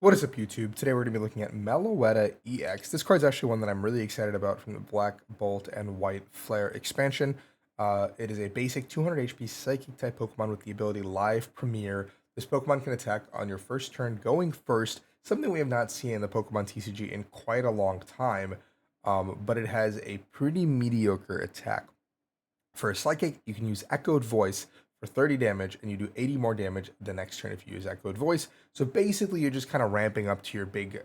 What is up, YouTube? Today we're going to be looking at Meloetta EX. This card's actually one that I'm really excited about from the Black Bolt and White Flare expansion. It is a basic 200 HP Psychic type Pokemon with the ability Live Premier. This Pokemon can attack on your first turn going first, something we have not seen in the Pokemon TCG in quite a long time, but it has a pretty mediocre attack. For a Psychic, you can use Echoed Voice for 30 damage, and you do 80 more damage the next turn if you use Echoed Voice. So basically, you're just kind of ramping up to your big,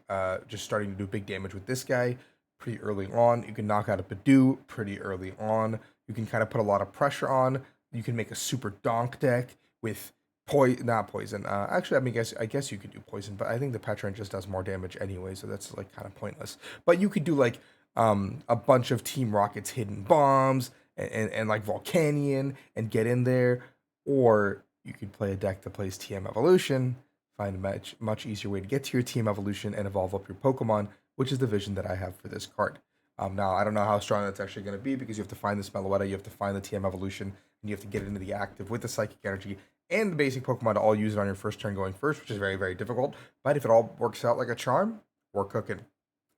just starting to do big damage with this guy pretty early on. You can knock out a Badoo pretty early on. You can kind of put a lot of pressure on. You can make a super donk deck with not poison. Actually, I guess you could do poison, but I think the Petrant just does more damage anyway, so that's like kind of pointless. But you could do like a bunch of Team Rocket's hidden bombs and like Volcanion and get in there, or you could play a deck that plays TM Evolution, find a much easier way to get to your TM Evolution and evolve up your Pokemon, which is the vision that I have for this card. Now, I don't know how strong that's actually going to be because you have to find this Meloetta, you have to find the TM Evolution, and you have to get it into the active with the Psychic Energy and the basic Pokemon to all use it on your first turn going first, which is very, very difficult. But if it all works out like a charm, we're cooking.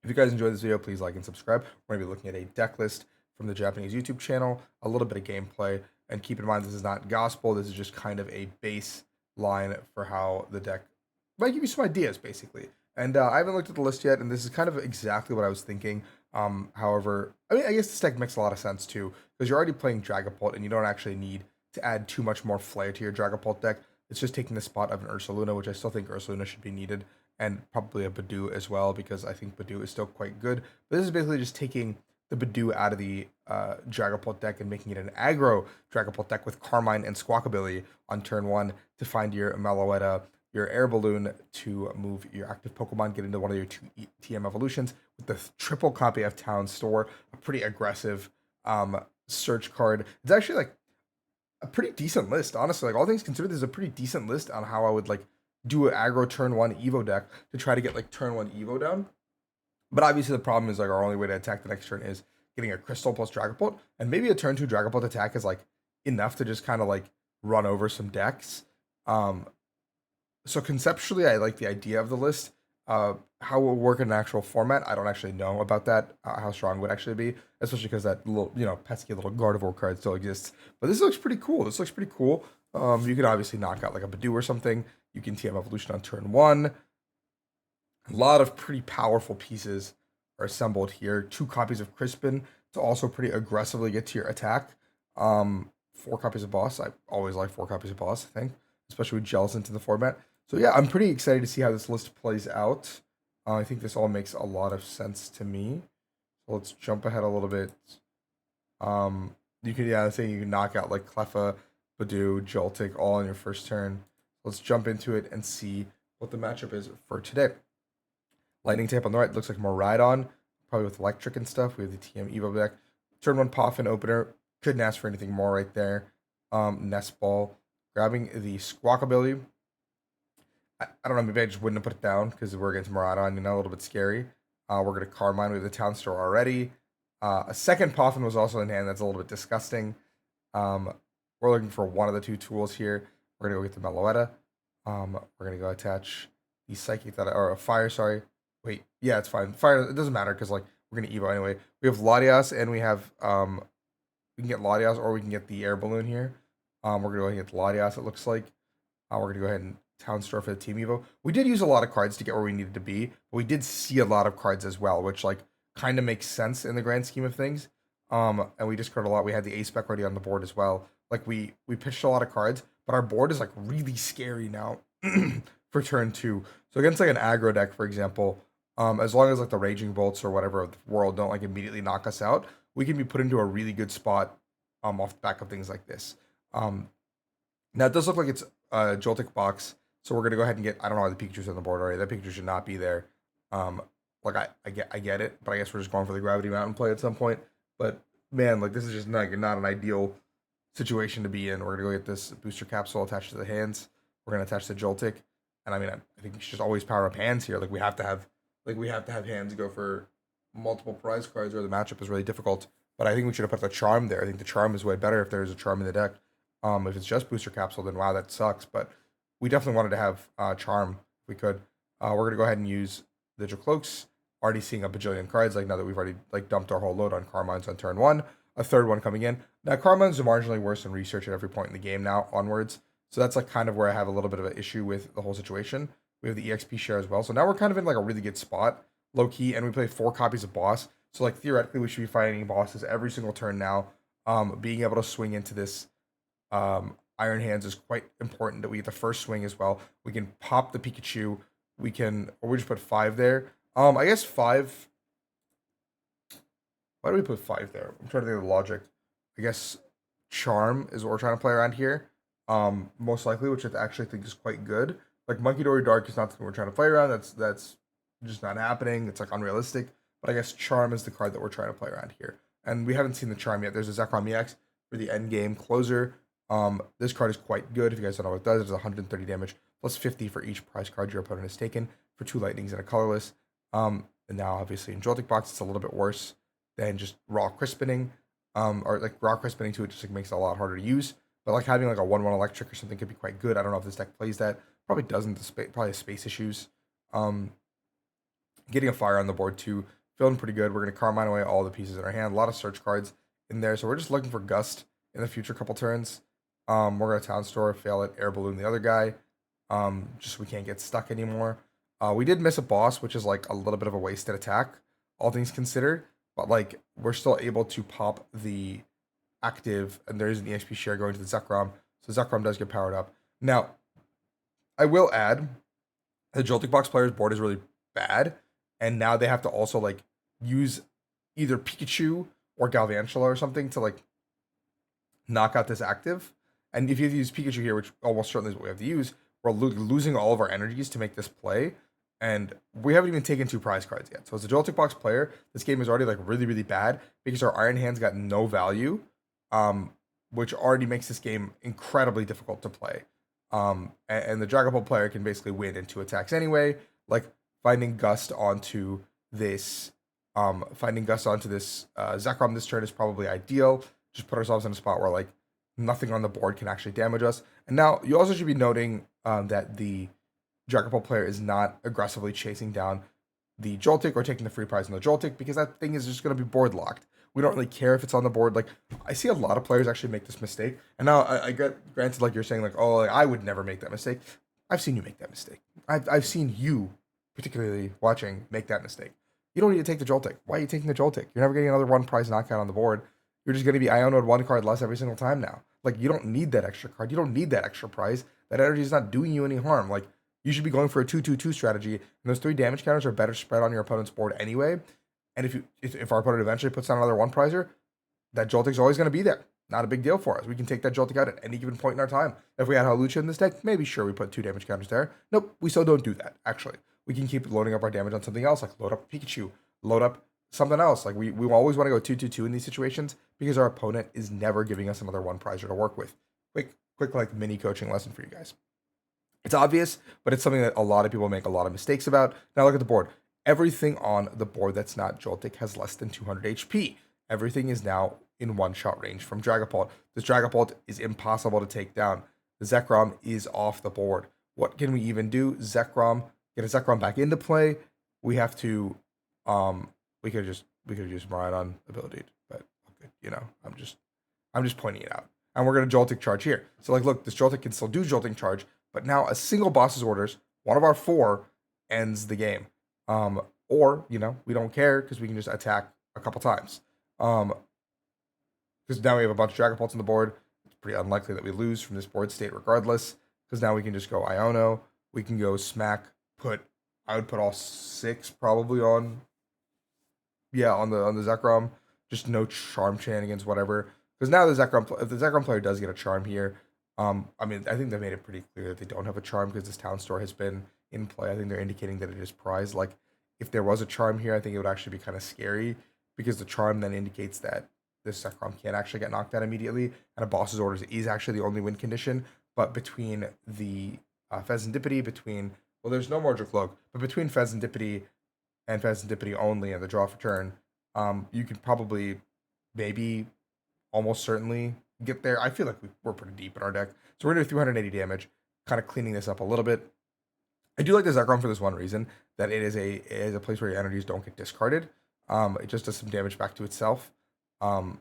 If you guys enjoyed this video, please like and subscribe. We're going to be looking at a deck list from the Japanese YouTube channel, a little bit of gameplay, and keep in mind this is not gospel. This is just kind of a baseline for how the deck might give you some ideas, basically. And I haven't looked at the list yet, and this is kind of exactly what I was thinking. However, I mean, I guess this deck makes a lot of sense too, because you're already playing Dragapult, and you don't actually need to add too much more flair to your Dragapult deck. It's just taking the spot of an Ursaluna, which I still think Ursaluna should be needed, and probably a Badoo as well, because I think Badoo is still quite good. But this is basically just taking the Badoo out of the Dragapult deck and making it an aggro Dragapult deck with Carmine and Squawkabilly on turn one to find your Meloetta, your Air Balloon to move your active Pokemon, get into one of your two TM evolutions with the triple copy of Town Store, a pretty aggressive search card. It's actually like a pretty decent list, honestly. Like all things considered, there's a pretty decent list on how I would like do an aggro turn one Evo deck to try to get like turn one Evo down. But obviously the problem is like our only way to attack the next turn is getting a Crystal plus Dragapult, and maybe a turn two Dragapult attack is like enough to just kind of like run over some decks. So conceptually, I like the idea of the list. How it will work in an actual format, I don't actually know about that. How strong it would actually be, especially because that little, pesky little Gardevoir card still exists. But this looks pretty cool. This looks pretty cool. You can obviously knock out like a Badoo or something. You can TM Evolution on turn one. A lot of pretty powerful pieces are assembled here. Two copies of Crispin to also pretty aggressively get to your attack. Four copies of Boss. I always like four copies of Boss, I think, especially with gels into the format. So yeah, I'm pretty excited to see how this list plays out. I think this all makes a lot of sense to me. So let's jump ahead a little bit. You can, yeah, say you can knock out like Cleffa, Badoo, Joltik all on your first turn. Let's jump into it and see what the matchup is for today. Lightning type on the right looks like more Rhydon, probably with electric and stuff. We have the TM Evo deck. Turn one Poffin opener. Couldn't ask for anything more right there. Nest Ball. Grabbing the Squawkabilly. I don't know, maybe I just wouldn't have put it down because we're against Miraidon, a little bit scary. We're going to Carmine. We have the Town Store already. A second Poffin was also in hand. That's a little bit disgusting. We're looking for one of the two tools here. We're going to go get the Meloetta. We're going to go attach the Psychic or a Fire, sorry. Wait, yeah, it's fine. Fire, it doesn't matter because like we're going to Evo anyway. We have Latias and we have, we can get Latias or we can get the Air Balloon here. We're going to go ahead and get the Latias, it looks like. We're going to go ahead and Town Store for the Team Evo. We did use a lot of cards to get where we needed to be, but we did see a lot of cards as well, which like kind of makes sense in the grand scheme of things. And we discarded a lot. We had the Ace spec already on the board as well. Like we pitched a lot of cards, but our board is like really scary now for turn two. So against like an aggro deck, for example, as long as like the Raging Bolts or whatever of the world don't like immediately knock us out, we can be put into a really good spot off the back of things like this. Now it does look like it's a Joltik box. So we're gonna go ahead and get. I don't know why the Pikachu's on the board already. That Pikachu should not be there. Like I get it, but I guess we're just going for the Gravity Mountain play at some point. But man, like this is just not an ideal situation to be in. We're gonna go get this booster capsule attached to the hands. We're gonna attach the Joltik, and I mean I think we should just always power up hands here. Like we have to have hands go for multiple prize cards, or the matchup is really difficult. But I think we should have put the Charm there. I think the Charm is way better if there's a Charm in the deck. If it's just booster capsule, then wow, that sucks. But we definitely wanted to have Charm if we could. We're going to go ahead and use the Cloaks. Already seeing a bajillion cards, like now that we've already like dumped our whole load on Carmines on turn one. A third one coming in. Now Carmines are marginally worse than research at every point in the game now onwards. So that's like kind of where I have a little bit of an issue with the whole situation. We have the EXP share as well. So now we're kind of in like a really good spot, low key, and we play 4 copies of boss. So like theoretically we should be fighting bosses every single turn now. Being able to swing into this Iron Hands is quite important that we get the first swing as well. We can pop the Pikachu. We can, or we just put 5 there. I guess 5. Why do we put 5 there? I'm trying to think of the logic. I guess Charm is what we're trying to play around here. Most likely, which I actually think is quite good. Like Monkey Dory Dark is not something we're trying to play around. That's just not happening. It's like unrealistic. But I guess Charm is the card that we're trying to play around here. And we haven't seen the Charm yet. There's a Zekrom EX for the end game closer. This card is quite good. If you guys don't know what it does, it's 130 damage plus 50 for each prize card your opponent has taken for 2 lightnings and a colorless. And now obviously in Joltik box it's a little bit worse than just raw crispening. Or like raw crispening too, it just like makes it a lot harder to use. But like having like a 1/1 electric or something could be quite good. I don't know if this deck plays that. Probably doesn't. Probably has space issues. Getting a fire on the board too, feeling pretty good. We're gonna Carmine away all the pieces in our hand. A lot of search cards in there, so we're just looking for Gust in the future couple turns. We're gonna Town Store, fail it, Air Balloon the other guy. Just so we can't get stuck anymore. We did miss a boss, which is like a little bit of a wasted attack, all things considered. But like we're still able to pop the active, and there is an EXP share going to the Zekrom, so Zekrom does get powered up. Now, I will add, the Joltik Box player's board is really bad, and now they have to also like use either Pikachu or Galvantula or something to like knock out this active. And if you have to use Pikachu here, which almost certainly is what we have to use, we're losing all of our energies to make this play. And we haven't even taken 2 prize cards yet. So as a Joltik Box player, this game is already like really, really bad because our Iron Hands got no value, which already makes this game incredibly difficult to play. And the Dragapult player can basically win in 2 attacks anyway. Like finding Gust onto this, Zekrom this turn is probably ideal. Just put ourselves in a spot where like nothing on the board can actually damage us. And now you also should be noting that the Dragapult player is not aggressively chasing down the Joltik or taking the free prize on the Joltik because that thing is just going to be board locked. We don't really care if it's on the board. Like I see a lot of players actually make this mistake, and now I get granted, like you're saying, like oh, like, I would never make that mistake. I've seen you make that mistake. I've seen you, particularly watching, make that mistake. You don't need to take the Joltik. Why are you taking the Joltik? You're never getting another 1 prize knockout on the board. You're just going to be Ionoed 1 card less every single time now. Like you don't need that extra card. You don't need that extra prize. That energy is not doing you any harm. Like you should be going for a 2/2/2 strategy, and those 3 damage counters are better spread on your opponent's board anyway. And if our opponent eventually puts down another 1 prizer, that Joltik's always going to be there. Not a big deal for us. We can take that Joltik out at any given point in our time. If we had Hawlucha in this deck, maybe sure we put 2 damage counters there. Nope, we still don't do that, actually. We can keep loading up our damage on something else, like load up Pikachu, load up something else. Like we always want to go 2/2/2 in these situations because our opponent is never giving us another 1 prizer to work with. Quick like mini coaching lesson for you guys. It's obvious, but it's something that a lot of people make a lot of mistakes about. Now look at the board. Everything on the board that's not Joltik has less than 200 HP. Everything is now in 1-shot range from Dragapult. This Dragapult is impossible to take down. The Zekrom is off the board. What can we even do? Get a Zekrom back into play. We have to, we could just Miraidon ability, but okay, you know, I'm just pointing it out. And we're gonna Joltik charge here. So like, look, this Joltik can still do Jolting charge, but now a single boss's orders, one of our 4, ends the game. Or, you know, we don't care because we can just attack a couple times. Because now we have a bunch of Dragapults on the board. It's pretty unlikely that we lose from this board state regardless. Because now we can just go Iono. We can go Smack. I would put all 6 probably on. Yeah, on the Zekrom. Just no charm shenanigans, whatever. Because now if the Zekrom player does get a charm here, I mean, I think they made it pretty clear that they don't have a charm because this Town Store has been in play. I think they're indicating that it is prized. Like, if there was a charm here, I think it would actually be kind of scary because the charm then indicates that this Zekrom can't actually get knocked out immediately, and a boss's orders is actually the only win condition. But between the Pheasantipity, well, there's no more Cloak, but between Pheasantipity and Pheasantipity only and the draw for turn, you could probably, maybe, almost certainly get there. I feel like we're pretty deep in our deck. So we're going to do 380 damage, kind of cleaning this up a little bit. I do like the Zekrom for this one reason, that it is a place where your energies don't get discarded. It just does some damage back to itself. Um,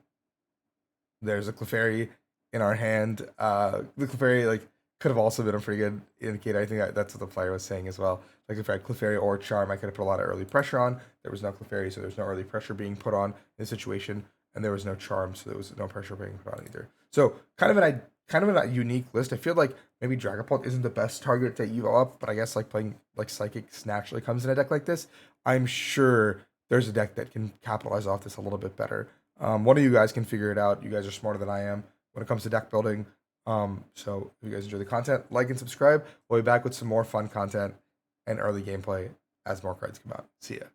there's a Clefairy in our hand. The Clefairy like could have also been a pretty good indicator. I think that's what the player was saying as well. Like if I had Clefairy or Charm, I could have put a lot of early pressure on. There was no Clefairy, so there's no early pressure being put on in this situation, and there was no Charm, so there was no pressure being put on either. So kind of a unique list. I feel like maybe Dragapult isn't the best target to evo up, but I guess like playing like Psychics naturally comes in a deck like this. I'm sure there's a deck that can capitalize off this a little bit better. One of you guys can figure it out. You guys are smarter than I am when it comes to deck building. So if you guys enjoy the content, like and subscribe. We'll be back with some more fun content and early gameplay as more cards come out. See ya.